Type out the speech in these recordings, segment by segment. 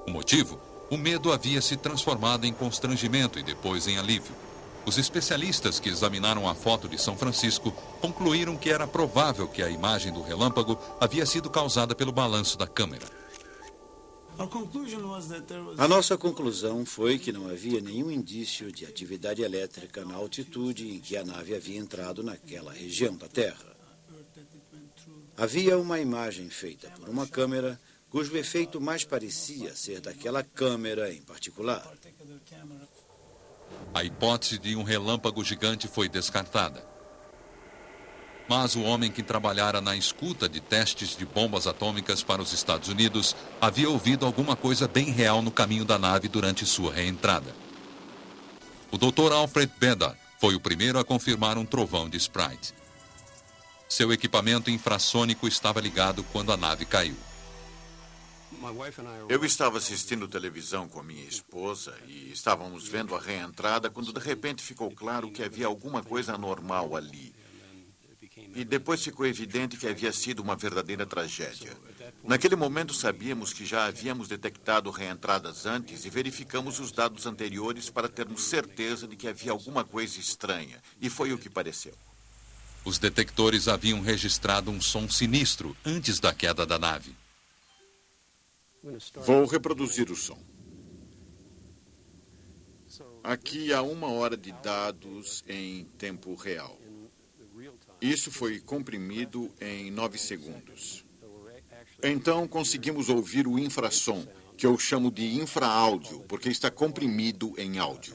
O motivo? O medo havia se transformado em constrangimento e depois em alívio. Os especialistas que examinaram a foto de São Francisco concluíram que era provável que a imagem do relâmpago havia sido causada pelo balanço da câmera. A nossa conclusão foi que não havia nenhum indício de atividade elétrica na altitude em que a nave havia entrado naquela região da Terra. Havia uma imagem feita por uma câmera cujo efeito mais parecia ser daquela câmera em particular. A hipótese de um relâmpago gigante foi descartada. Mas o homem que trabalhara na escuta de testes de bombas atômicas para os Estados Unidos havia ouvido alguma coisa bem real no caminho da nave durante sua reentrada. O Dr. Alfred Bedard foi o primeiro a confirmar um trovão de Sprite. Seu equipamento infrassônico estava ligado quando a nave caiu. Eu estava assistindo televisão com a minha esposa e estávamos vendo a reentrada quando de repente ficou claro que havia alguma coisa anormal ali. E depois ficou evidente que havia sido uma verdadeira tragédia. Naquele momento sabíamos que já havíamos detectado reentradas antes e verificamos os dados anteriores para termos certeza de que havia alguma coisa estranha. E foi o que pareceu. Os detectores haviam registrado um som sinistro antes da queda da nave. Vou reproduzir o som. Aqui há 1 hora de dados em tempo real. Isso foi comprimido em 9 segundos. Então conseguimos ouvir o infrassom, que eu chamo de infraáudio, porque está comprimido em áudio.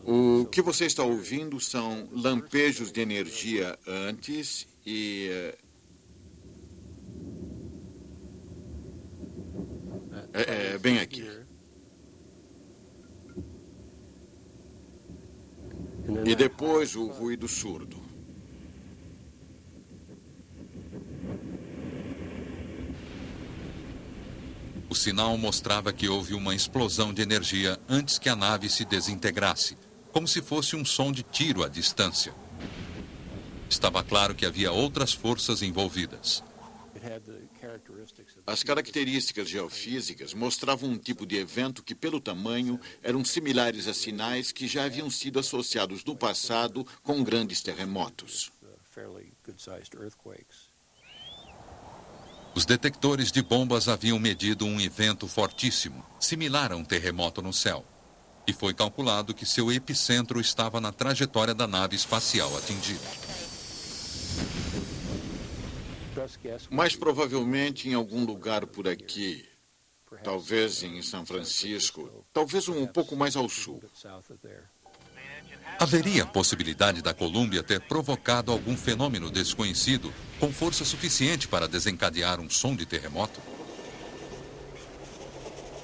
O que você está ouvindo são lampejos de energia antes e... bem aqui. E depois o ruído surdo. O sinal mostrava que houve uma explosão de energia antes que a nave se desintegrasse, como se fosse um som de tiro à distância. Estava claro que havia outras forças envolvidas. As características geofísicas mostravam um tipo de evento que, pelo tamanho, eram similares a sinais que já haviam sido associados no passado com grandes terremotos. Os detectores de bombas haviam medido um evento fortíssimo, similar a um terremoto no céu. E foi calculado que seu epicentro estava na trajetória da nave espacial atingida. Mais provavelmente em algum lugar por aqui, talvez em São Francisco, talvez um pouco mais ao sul. Haveria a possibilidade da Colômbia ter provocado algum fenômeno desconhecido com força suficiente para desencadear um som de terremoto?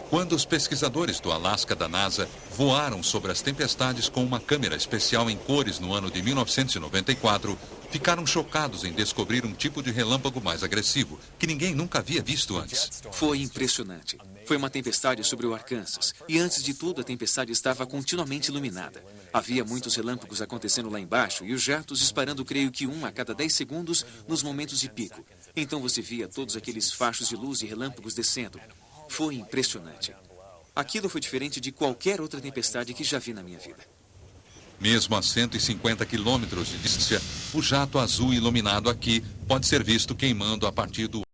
Quando os pesquisadores do Alasca da NASA voaram sobre as tempestades com uma câmera especial em cores no ano de 1994, ficaram chocados em descobrir um tipo de relâmpago mais agressivo, que ninguém nunca havia visto antes. Foi impressionante. Foi uma tempestade sobre o Arkansas. E antes de tudo, a tempestade estava continuamente iluminada. Havia muitos relâmpagos acontecendo lá embaixo e os jatos disparando, creio que 1 a cada 10 segundos, nos momentos de pico. Então você via todos aqueles fachos de luz e relâmpagos descendo. Foi impressionante. Aquilo foi diferente de qualquer outra tempestade que já vi na minha vida. Mesmo a 150 quilômetros de distância, o jato azul iluminado aqui pode ser visto queimando a partir do